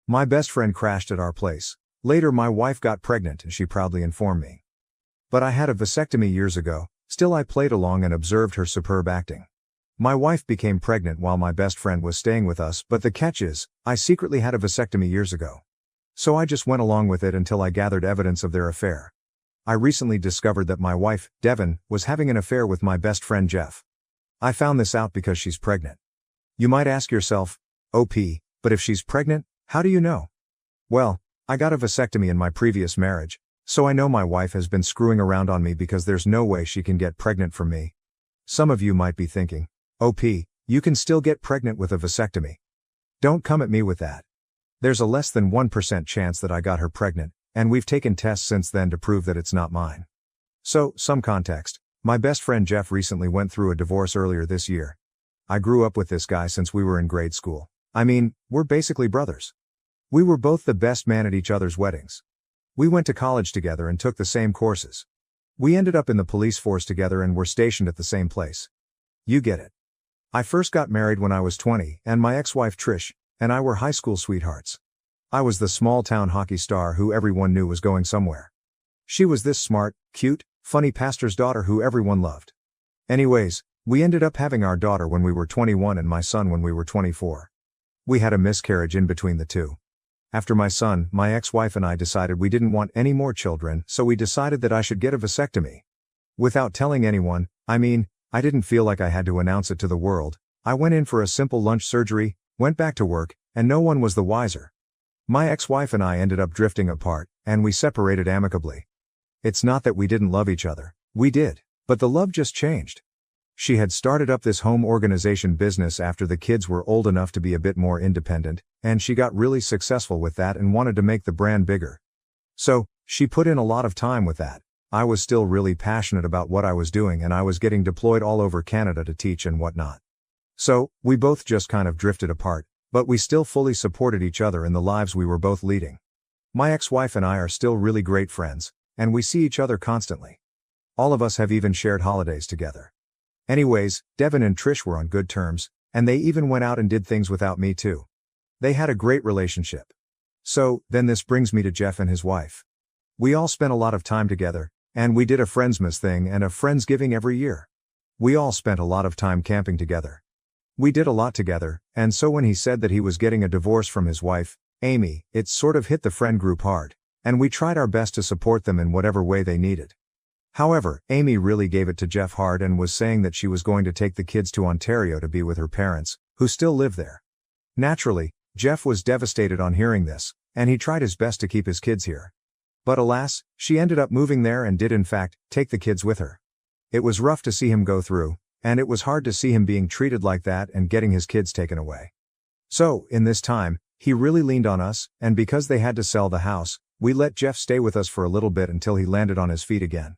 My best friend crashed at our place. Later my wife got pregnant and she proudly informed me. But I had a vasectomy years ago. Still I played along and observed her superb acting. My wife became pregnant while my best friend was staying with us, but the catch is, I secretly had a vasectomy years ago. So I just went along with it until I gathered evidence of their affair. I recently discovered that my wife, Devin, was having an affair with my best friend Jeff. I found this out because she's pregnant. You might ask yourself, OP, but if she's pregnant, how do you know? Well, I got a vasectomy in my previous marriage, so I know my wife has been screwing around on me because there's no way she can get pregnant from me. Some of you might be thinking, OP, you can still get pregnant with a vasectomy. Don't come at me with that. There's a less than 1% chance that I got her pregnant, and we've taken tests since then to prove that it's not mine. So, some context. My best friend Jeff recently went through a divorce earlier this year. I grew up with this guy since we were in grade school. I mean, we're basically brothers. We were both the best man at each other's weddings. We went to college together and took the same courses. We ended up in the police force together and were stationed at the same place. You get it. I first got married when I was 20, and my ex-wife Trish and I were high school sweethearts. I was the small-town hockey star who everyone knew was going somewhere. She was this smart, cute, funny pastor's daughter who everyone loved. Anyways, we ended up having our daughter when we were 21 and my son when we were 24. We had a miscarriage in between the two. After my son, my ex-wife and I decided we didn't want any more children, so we decided that I should get a vasectomy. Without telling anyone, I didn't feel like I had to announce it to the world. I went in for a simple lunch surgery, went back to work, and no one was the wiser. My ex-wife and I ended up drifting apart, and we separated amicably. It's not that we didn't love each other, we did, but the love just changed. She had started up this home organization business after the kids were old enough to be a bit more independent, and she got really successful with that and wanted to make the brand bigger. So, she put in a lot of time with that. I was still really passionate about what I was doing and I was getting deployed all over Canada to teach and whatnot. So, we both just kind of drifted apart, but we still fully supported each other in the lives we were both leading. My ex-wife and I are still really great friends, and we see each other constantly. All of us have even shared holidays together. Anyways, Devin and Trish were on good terms, and they even went out and did things without me too. They had a great relationship. So, then this brings me to Jeff and his wife. We all spent a lot of time together, and we did a Friendsmas thing and a Friendsgiving every year. We all spent a lot of time camping together. We did a lot together, and so when he said that he was getting a divorce from his wife, Amy, it sort of hit the friend group hard, and we tried our best to support them in whatever way they needed. However, Amy really gave it to Jeff hard and was saying that she was going to take the kids to Ontario to be with her parents, who still live there. Naturally, Jeff was devastated on hearing this, and he tried his best to keep his kids here. But alas, she ended up moving there and did in fact, take the kids with her. It was rough to see him go through, and it was hard to see him being treated like that and getting his kids taken away. So, in this time, he really leaned on us, and because they had to sell the house, we let Jeff stay with us for a little bit until he landed on his feet again.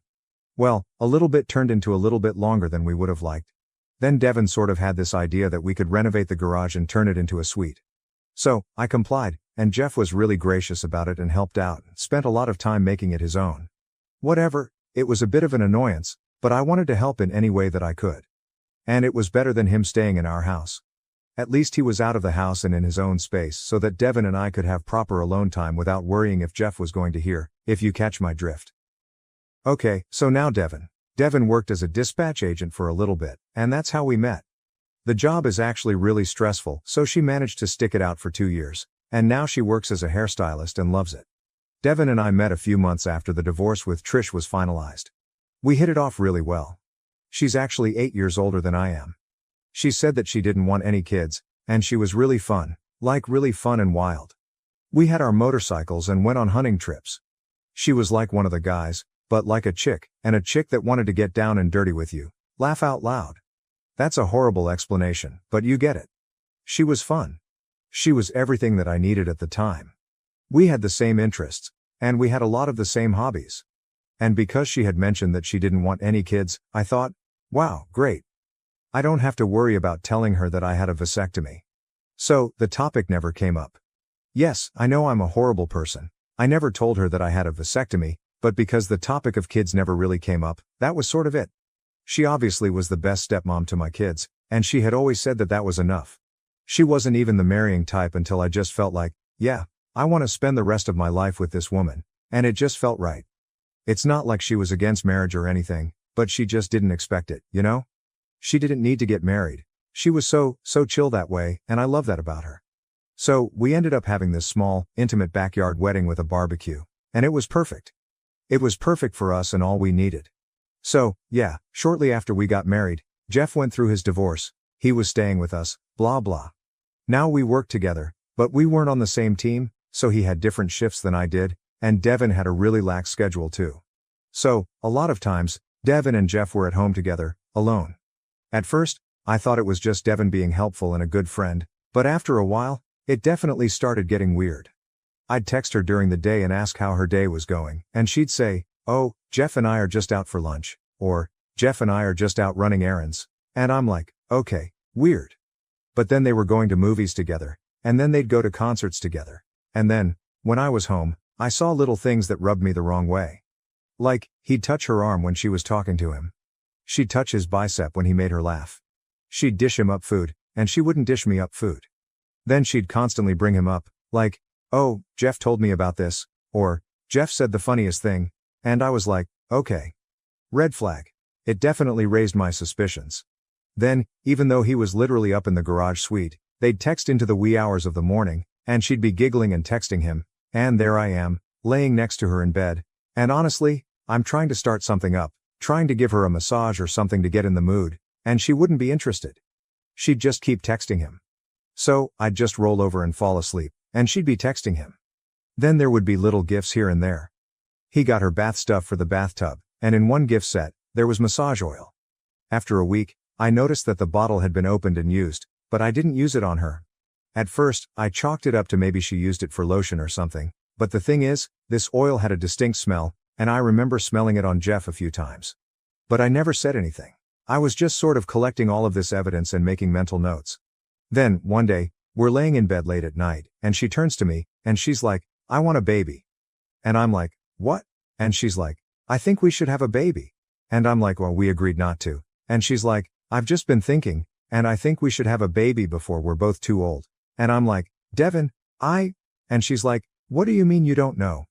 Well, a little bit turned into a little bit longer than we would have liked. Then Devin sort of had this idea that we could renovate the garage and turn it into a suite. So, I complied, and Jeff was really gracious about it and helped out, spent a lot of time making it his own. Whatever, it was a bit of an annoyance, but I wanted to help in any way that I could. And it was better than him staying in our house. At least he was out of the house and in his own space so that Devin and I could have proper alone time without worrying if Jeff was going to hear, if you catch my drift. Okay, so now Devin. Devin worked as a dispatch agent for a little bit, and that's how we met. The job is actually really stressful, so she managed to stick it out for 2 years, and now she works as a hairstylist and loves it. Devin and I met a few months after the divorce with Trish was finalized. We hit it off really well. She's actually 8 years older than I am. She said that she didn't want any kids, and she was really fun, like really fun and wild. We had our motorcycles and went on hunting trips. She was like one of the guys, but like a chick, and a chick that wanted to get down and dirty with you. Laugh out loud. That's a horrible explanation, but you get it. She was fun. She was everything that I needed at the time. We had the same interests, and we had a lot of the same hobbies. And because she had mentioned that she didn't want any kids, I thought, wow, great. I don't have to worry about telling her that I had a vasectomy. So, the topic never came up. Yes, I know I'm a horrible person. I never told her that I had a vasectomy, but because the topic of kids never really came up, that was sort of it. She obviously was the best stepmom to my kids, and she had always said that that was enough. She wasn't even the marrying type until I just felt like, yeah, I want to spend the rest of my life with this woman, and it just felt right. It's not like she was against marriage or anything, but she just didn't expect it, you know? She didn't need to get married. She was so chill that way, and I love that about her. So, we ended up having this small, intimate backyard wedding with a barbecue, and it was perfect. It was perfect for us and all we needed. So, yeah, shortly after we got married, Jeff went through his divorce, he was staying with us, blah blah. Now we worked together, but we weren't on the same team, so he had different shifts than I did, and Devin had a really lax schedule too. So, a lot of times, Devin and Jeff were at home together, alone. At first, I thought it was just Devin being helpful and a good friend, but after a while, it definitely started getting weird. I'd text her during the day and ask how her day was going, and she'd say, "Oh, Jeff and I are just out for lunch," or, "Jeff and I are just out running errands," and I'm like, okay, weird. But then they were going to movies together, and then they'd go to concerts together, and then, when I was home, I saw little things that rubbed me the wrong way. Like, he'd touch her arm when she was talking to him. She'd touch his bicep when he made her laugh. She'd dish him up food, and she wouldn't dish me up food. Then she'd constantly bring him up, like, "Oh, Jeff told me about this," or, "Jeff said the funniest thing," and I was like, okay. Red flag. It definitely raised my suspicions. Then, even though he was literally up in the garage suite, they'd text into the wee hours of the morning, and she'd be giggling and texting him, and there I am, laying next to her in bed, and honestly, I'm trying to start something up, trying to give her a massage or something to get in the mood, and she wouldn't be interested. She'd just keep texting him. So, I'd just roll over and fall asleep, and she'd be texting him. Then there would be little gifts here and there. He got her bath stuff for the bathtub, and in one gift set, there was massage oil. After a week, I noticed that the bottle had been opened and used, but I didn't use it on her. At first, I chalked it up to maybe she used it for lotion or something, but the thing is, this oil had a distinct smell, and I remember smelling it on Jeff a few times. But I never said anything. I was just sort of collecting all of this evidence and making mental notes. Then, one day, we're laying in bed late at night, and she turns to me, and she's like, "I want a baby." And I'm like, "What?" And she's like, "I think we should have a baby." And I'm like, "Well, we agreed not to." And she's like, "I've just been thinking, and I think we should have a baby before we're both too old." And I'm like, "Devin, And she's like, "What do you mean you don't know?"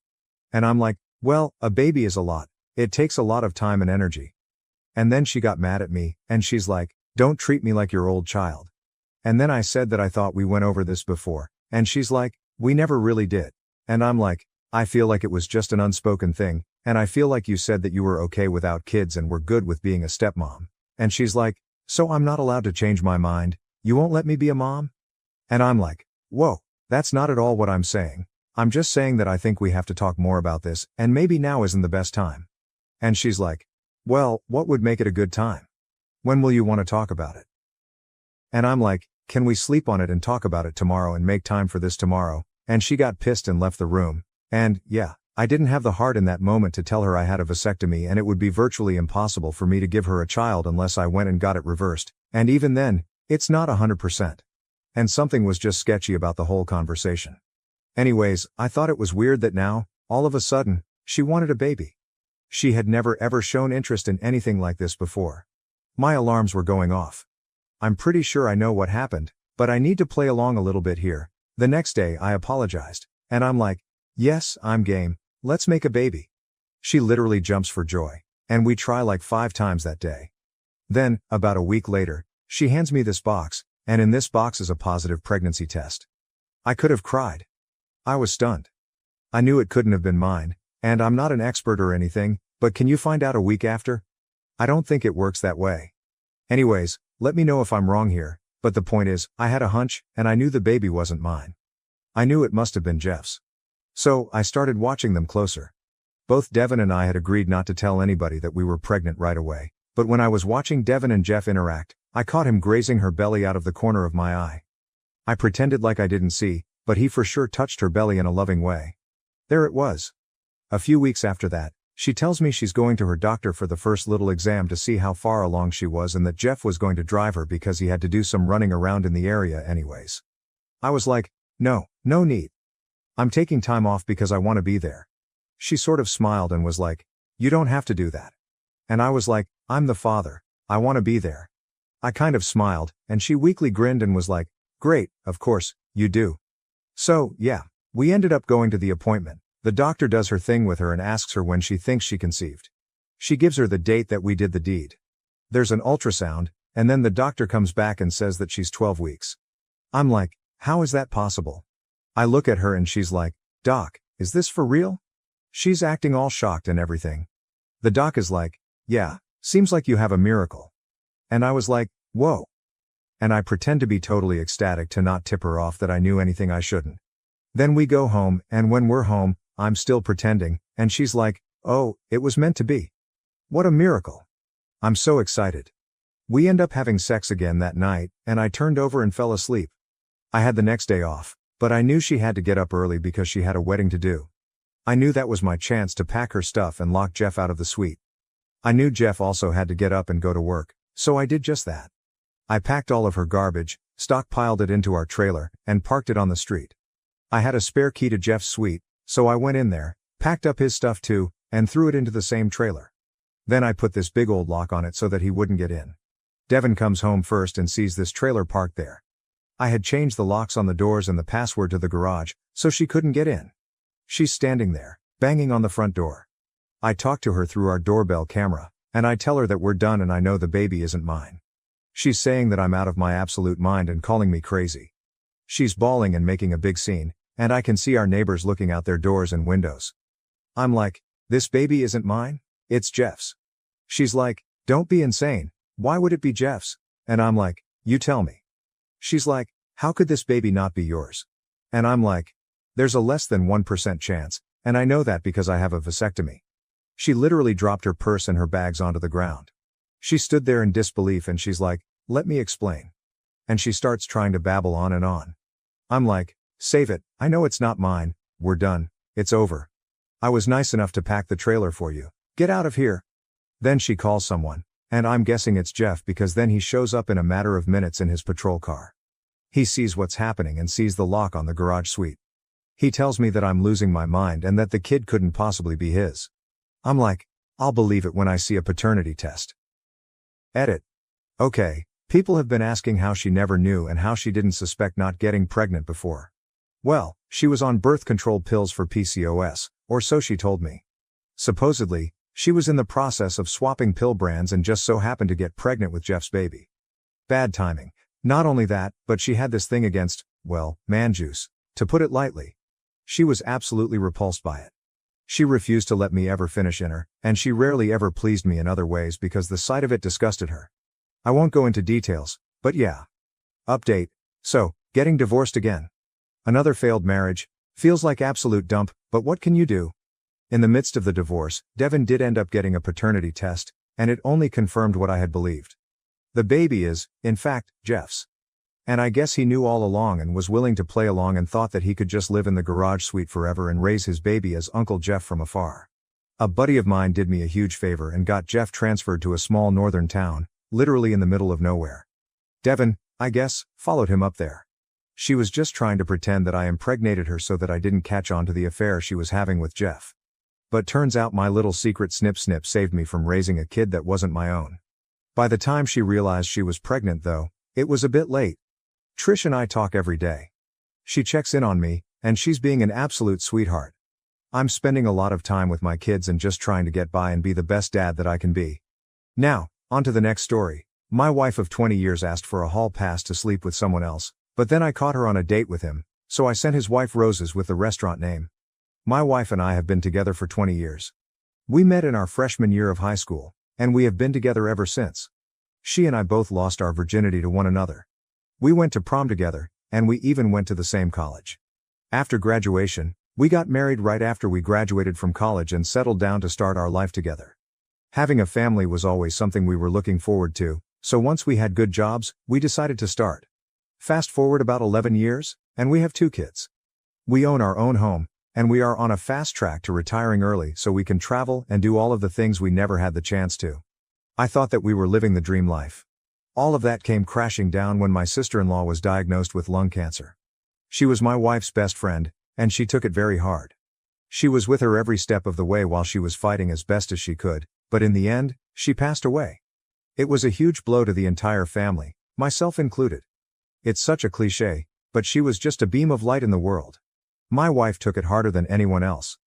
And I'm like, "Well, a baby is a lot. It takes a lot of time and energy." And then she got mad at me, and she's like, "Don't treat me like your old child." And then I said that I thought we went over this before, and she's like, "We never really did." And I'm like, "I feel like it was just an unspoken thing, and I feel like you said that you were okay without kids and were good with being a stepmom." And she's like, "So I'm not allowed to change my mind? You won't let me be a mom?" And I'm like, "Whoa, that's not at all what I'm saying. I'm just saying that I think we have to talk more about this, and maybe now isn't the best time." And she's like, "Well, what would make it a good time? When will you want to talk about it?" And I'm like, "Can we sleep on it and talk about it tomorrow and make time for this tomorrow?" And she got pissed and left the room. And, yeah, I didn't have the heart in that moment to tell her I had a vasectomy and it would be virtually impossible for me to give her a child unless I went and got it reversed, and even then, it's not 100%. And something was just sketchy about the whole conversation. Anyways, I thought it was weird that now, all of a sudden, she wanted a baby. She had never ever shown interest in anything like this before. My alarms were going off. I'm pretty sure I know what happened, but I need to play along a little bit here. The next day I apologized, and I'm like, "Yes, I'm game, let's make a baby." She literally jumps for joy, and we try like 5 times that day. Then, about a week later, she hands me this box, and in this box is a positive pregnancy test. I could have cried. I was stunned. I knew it couldn't have been mine, and I'm not an expert or anything, but can you find out a week after? I don't think it works that way. Anyways, let me know if I'm wrong here, but the point is, I had a hunch, and I knew the baby wasn't mine. I knew it must have been Jeff's. So, I started watching them closer. Both Devin and I had agreed not to tell anybody that we were pregnant right away, but when I was watching Devin and Jeff interact, I caught him grazing her belly out of the corner of my eye. I pretended like I didn't see, but he for sure touched her belly in a loving way. There it was. A few weeks after that, she tells me she's going to her doctor for the first little exam to see how far along she was and that Jeff was going to drive her because he had to do some running around in the area anyways. I was like, no need. I'm taking time off because I want to be there. She sort of smiled and was like, "You don't have to do that." And I was like, "I'm the father. I want to be there." I kind of smiled, and she weakly grinned and was like, "Great, of course, you do." So, yeah, We ended up going to the appointment. The doctor does her thing with her and asks her when she thinks she conceived. She gives her the date that we did the deed. There's an ultrasound, and then the doctor comes back and says that she's 12 weeks. I'm like, how is that possible? I look at her and she's like, Doc, is this for real? She's acting all shocked and everything. The doc is like, yeah, seems like you have a miracle. And I was like, whoa. And I pretend to be totally ecstatic to not tip her off that I knew anything I shouldn't. Then we go home, and when we're home, I'm still pretending, and she's like, oh, it was meant to be. What a miracle. I'm so excited. We end up having sex again that night, and I turned over and fell asleep. I had the next day off, but I knew she had to get up early because she had a wedding to do. I knew that was my chance to pack her stuff and lock Jeff out of the suite. I knew Jeff also had to get up and go to work, so I did just that. I packed all of her garbage, stockpiled it into our trailer, and parked it on the street. I had a spare key to Jeff's suite, so I went in there, packed up his stuff too, and threw it into the same trailer. Then I put this big old lock on it so that he wouldn't get in. Devin comes home first and sees this trailer parked there. I had changed the locks on the doors and the password to the garage, so she couldn't get in. She's standing there, banging on the front door. I talk to her through our doorbell camera, and I tell her that we're done and I know the baby isn't mine. She's saying that I'm out of my absolute mind and calling me crazy. She's bawling and making a big scene, and I can see our neighbors looking out their doors and windows. I'm like, this baby isn't mine, it's Jeff's. She's like, don't be insane, why would it be Jeff's? And I'm like, you tell me. She's like, how could this baby not be yours? And I'm like, there's a less than 1% chance, and I know that because I have a vasectomy. She literally dropped her purse and her bags onto the ground. She stood there in disbelief and she's like, let me explain. And she starts trying to babble on and on. I'm like, save it, I know it's not mine, we're done, it's over. I was nice enough to pack the trailer for you, get out of here. Then she calls someone, and I'm guessing it's Jeff because then he shows up in a matter of minutes in his patrol car. He sees what's happening and sees the lock on the garage suite. He tells me that I'm losing my mind and that the kid couldn't possibly be his. I'm like, I'll believe it when I see a paternity test. Edit. Okay, people have been asking how she never knew and how she didn't suspect not getting pregnant before. Well, she was on birth control pills for PCOS, or so she told me. Supposedly, she was in the process of swapping pill brands and just so happened to get pregnant with Jeff's baby. Bad timing. Not only that, but she had this thing against, well, man juice, to put it lightly. She was absolutely repulsed by it. She refused to let me ever finish in her, and she rarely ever pleased me in other ways because the sight of it disgusted her. I won't go into details, but yeah. Update. So, getting divorced again. Another failed marriage, feels like absolute dump, but what can you do? In the midst of the divorce, Devin did end up getting a paternity test, and it only confirmed what I had believed. The baby is, in fact, Jeff's. And I guess he knew all along and was willing to play along and thought that he could just live in the garage suite forever and raise his baby as Uncle Jeff from afar. A buddy of mine did me a huge favor and got Jeff transferred to a small northern town, literally in the middle of nowhere. Devin, I guess, followed him up there. She was just trying to pretend that I impregnated her so that I didn't catch on to the affair she was having with Jeff. But turns out my little secret snip saved me from raising a kid that wasn't my own. By the time she realized she was pregnant though, it was a bit late. Trish and I talk every day. She checks in on me, and she's being an absolute sweetheart. I'm spending a lot of time with my kids and just trying to get by and be the best dad that I can be. Now, on to the next story. My wife of 20 years asked for a hall pass to sleep with someone else, but then I caught her on a date with him, so I sent his wife roses with the restaurant name. My wife and I have been together for 20 years. We met in our freshman year of high school, and we have been together ever since. She and I both lost our virginity to one another. We went to prom together, and we even went to the same college. After graduation, we got married right after we graduated from college and settled down to start our life together. Having a family was always something we were looking forward to, so once we had good jobs, we decided to start. Fast forward about 11 years, and we have 2 kids. We own our own home, and we are on a fast track to retiring early so we can travel and do all of the things we never had the chance to. I thought that we were living the dream life. All of that came crashing down when my sister-in-law was diagnosed with lung cancer. She was my wife's best friend, and she took it very hard. She was with her every step of the way while she was fighting as best as she could, but in the end, she passed away. It was a huge blow to the entire family, myself included. It's such a cliché, but she was just a beam of light in the world. My wife took it harder than anyone else.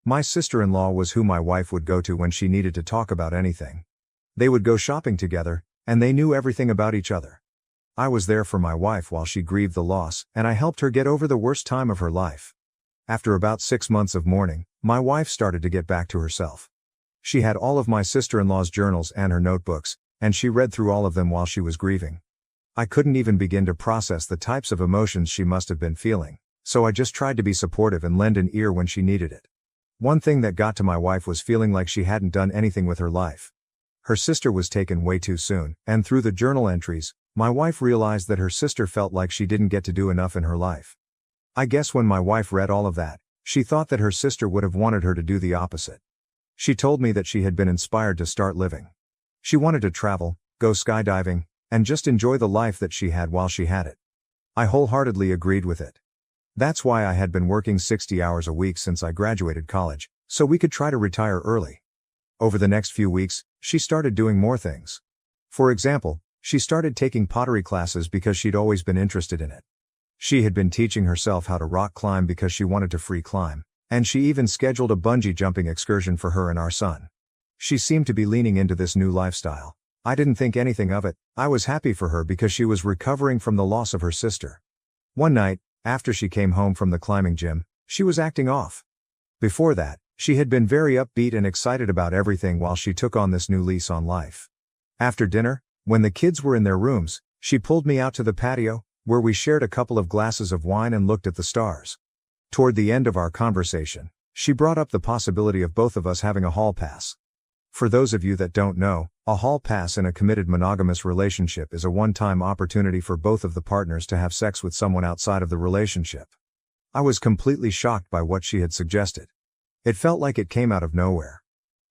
My sister-in-law was who my wife would go to when she needed to talk about anything. They would go shopping together, and they knew everything about each other. I was there for my wife while she grieved the loss, and I helped her get over the worst time of her life. After about 6 months of mourning, my wife started to get back to herself. She had all of my sister-in-law's journals and her notebooks, and she read through all of them while she was grieving. I couldn't even begin to process the types of emotions she must have been feeling, so I just tried to be supportive and lend an ear when she needed it. One thing that got to my wife was feeling like she hadn't done anything with her life. Her sister was taken way too soon, and through the journal entries, my wife realized that her sister felt like she didn't get to do enough in her life. I guess when my wife read all of that, she thought that her sister would have wanted her to do the opposite. She told me that she had been inspired to start living. She wanted to travel, go skydiving, and just enjoy the life that she had while she had it. I wholeheartedly agreed with it. That's why I had been working 60 hours a week since I graduated college, so we could try to retire early. Over the next few weeks, she started doing more things. For example, she started taking pottery classes because she'd always been interested in it. She had been teaching herself how to rock climb because she wanted to free climb, and she even scheduled a bungee jumping excursion for her and our son. She seemed to be leaning into this new lifestyle. I didn't think anything of it. I was happy for her because she was recovering from the loss of her sister. One night, after she came home from the climbing gym, she was acting off. Before that, she had been very upbeat and excited about everything while she took on this new lease on life. After dinner, when the kids were in their rooms, she pulled me out to the patio, where we shared a couple of glasses of wine and looked at the stars. Toward the end of our conversation, she brought up the possibility of both of us having a hall pass. For those of you that don't know, a hall pass in a committed monogamous relationship is a one-time opportunity for both of the partners to have sex with someone outside of the relationship. I was completely shocked by what she had suggested. It felt like it came out of nowhere.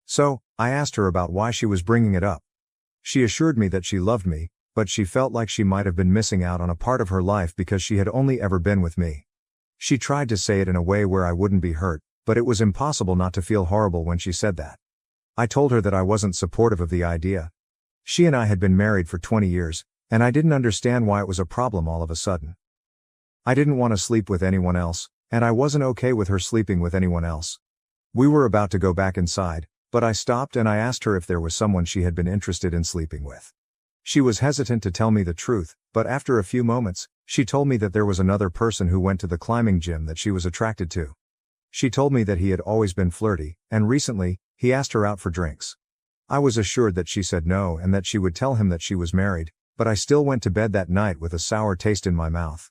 So, I asked her about why she was bringing it up. She assured me that she loved me, but she felt like she might have been missing out on a part of her life because she had only ever been with me. She tried to say it in a way where I wouldn't be hurt, but it was impossible not to feel horrible when she said that. I told her that I wasn't supportive of the idea. She and I had been married for 20 years, and I didn't understand why it was a problem all of a sudden. I didn't want to sleep with anyone else, and I wasn't okay with her sleeping with anyone else. We were about to go back inside, but I stopped and I asked her if there was someone she had been interested in sleeping with. She was hesitant to tell me the truth, but after a few moments, she told me that there was another person who went to the climbing gym that she was attracted to. She told me that he had always been flirty, and recently, he asked her out for drinks. I was assured that she said no and that she would tell him that she was married, but I still went to bed that night with a sour taste in my mouth.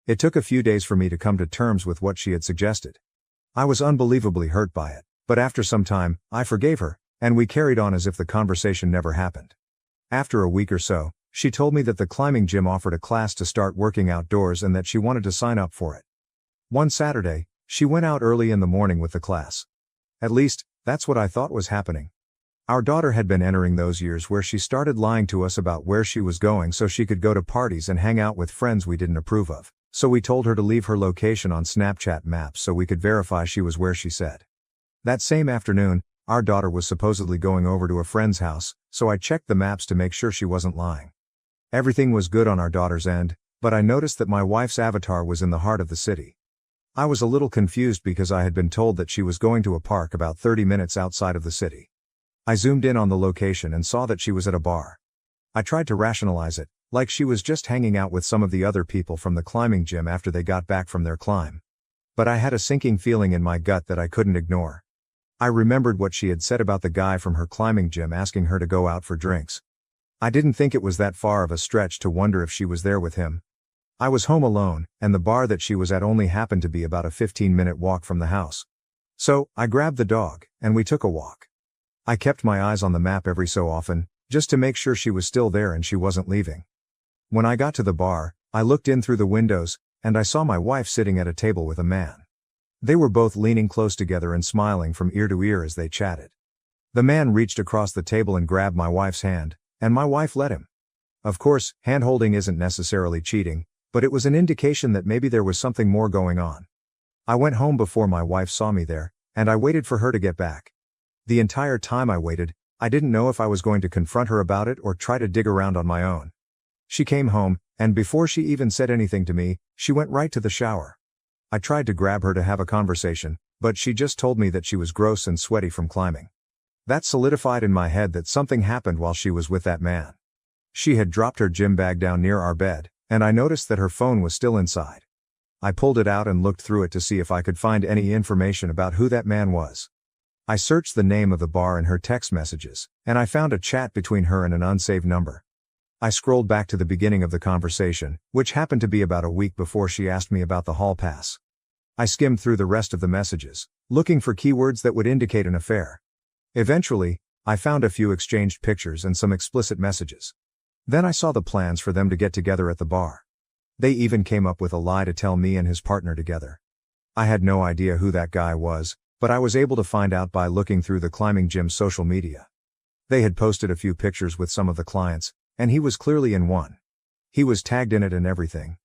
It took a few days for me to come to terms with what she had suggested. I was unbelievably hurt by it, but after some time, I forgave her, and we carried on as if the conversation never happened. After a week or so, she told me that the climbing gym offered a class to start working outdoors and that she wanted to sign up for it. One Saturday, she went out early in the morning with the class. At least, that's what I thought was happening. Our daughter had been entering those years where she started lying to us about where she was going so she could go to parties and hang out with friends we didn't approve of, so we told her to leave her location on Snapchat maps so we could verify she was where she said. That same afternoon, our daughter was supposedly going over to a friend's house, so I checked the maps to make sure she wasn't lying. Everything was good on our daughter's end, but I noticed that my wife's avatar was in the heart of the city. I was a little confused because I had been told that she was going to a park about 30 minutes outside of the city. I zoomed in on the location and saw that she was at a bar. I tried to rationalize it, like she was just hanging out with some of the other people from the climbing gym after they got back from their climb. But I had a sinking feeling in my gut that I couldn't ignore. I remembered what she had said about the guy from her climbing gym asking her to go out for drinks. I didn't think it was that far of a stretch to wonder if she was there with him. I was home alone, and the bar that she was at only happened to be about a 15-minute walk from the house. So, I grabbed the dog, and we took a walk. I kept my eyes on the map every so often, just to make sure she was still there and she wasn't leaving. When I got to the bar, I looked in through the windows, and I saw my wife sitting at a table with a man. They were both leaning close together and smiling from ear to ear as they chatted. The man reached across the table and grabbed my wife's hand, and my wife let him. Of course, hand-holding isn't necessarily cheating, but it was an indication that maybe there was something more going on. I went home before my wife saw me there, and I waited for her to get back. The entire time I waited, I didn't know if I was going to confront her about it or try to dig around on my own. She came home, and before she even said anything to me, she went right to the shower. I tried to grab her to have a conversation, but she just told me that she was gross and sweaty from climbing. That solidified in my head that something happened while she was with that man. She had dropped her gym bag down near our bed, and I noticed that her phone was still inside. I pulled it out and looked through it to see if I could find any information about who that man was. I searched the name of the bar in her text messages, and I found a chat between her and an unsaved number. I scrolled back to the beginning of the conversation, which happened to be about a week before she asked me about the hall pass. I skimmed through the rest of the messages, looking for keywords that would indicate an affair. Eventually, I found a few exchanged pictures and some explicit messages. Then I saw the plans for them to get together at the bar. They even came up with a lie to tell me and his partner together. I had no idea who that guy was, but I was able to find out by looking through the climbing gym's social media. They had posted a few pictures with some of the clients, and he was clearly in one. He was tagged in it and everything.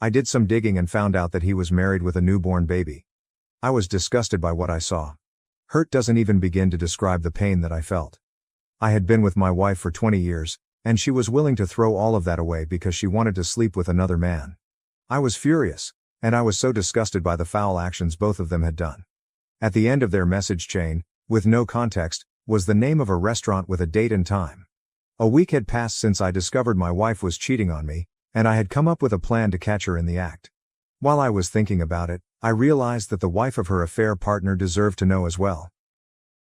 I did some digging and found out that he was married with a newborn baby. I was disgusted by what I saw. Hurt doesn't even begin to describe the pain that I felt. I had been with my wife for 20 years, and she was willing to throw all of that away because she wanted to sleep with another man. I was furious, and I was so disgusted by the foul actions both of them had done. At the end of their message chain, with no context, was the name of a restaurant with a date and time. A week had passed since I discovered my wife was cheating on me, and I had come up with a plan to catch her in the act. While I was thinking about it, I realized that the wife of her affair partner deserved to know as well.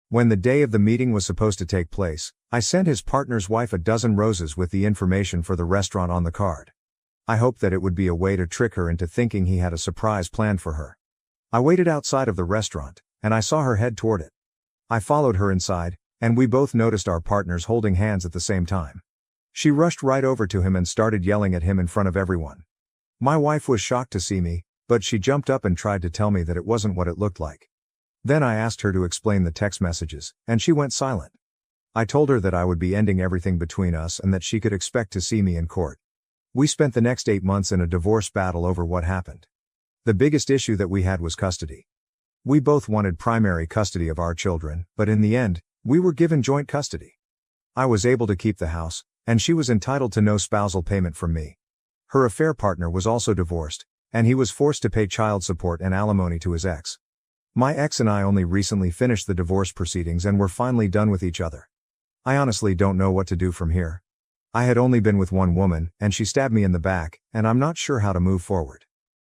When the day of the meeting was supposed to take place, I sent his partner's wife a dozen roses with the information for the restaurant on the card. I hoped that it would be a way to trick her into thinking he had a surprise planned for her. I waited outside of the restaurant, and I saw her head toward it. I followed her inside, and we both noticed our partners holding hands at the same time. She rushed right over to him and started yelling at him in front of everyone. My wife was shocked to see me, but she jumped up and tried to tell me that it wasn't what it looked like. Then I asked her to explain the text messages, and she went silent. I told her that I would be ending everything between us and that she could expect to see me in court. We spent the next 8 months in a divorce battle over what happened. The biggest issue that we had was custody. We both wanted primary custody of our children, but in the end, we were given joint custody. I was able to keep the house, and she was entitled to no spousal payment from me. Her affair partner was also divorced, and he was forced to pay child support and alimony to his ex. My ex and I only recently finished the divorce proceedings and were finally done with each other. I honestly don't know what to do from here. I had only been with one woman, and she stabbed me in the back, and I'm not sure how to move forward.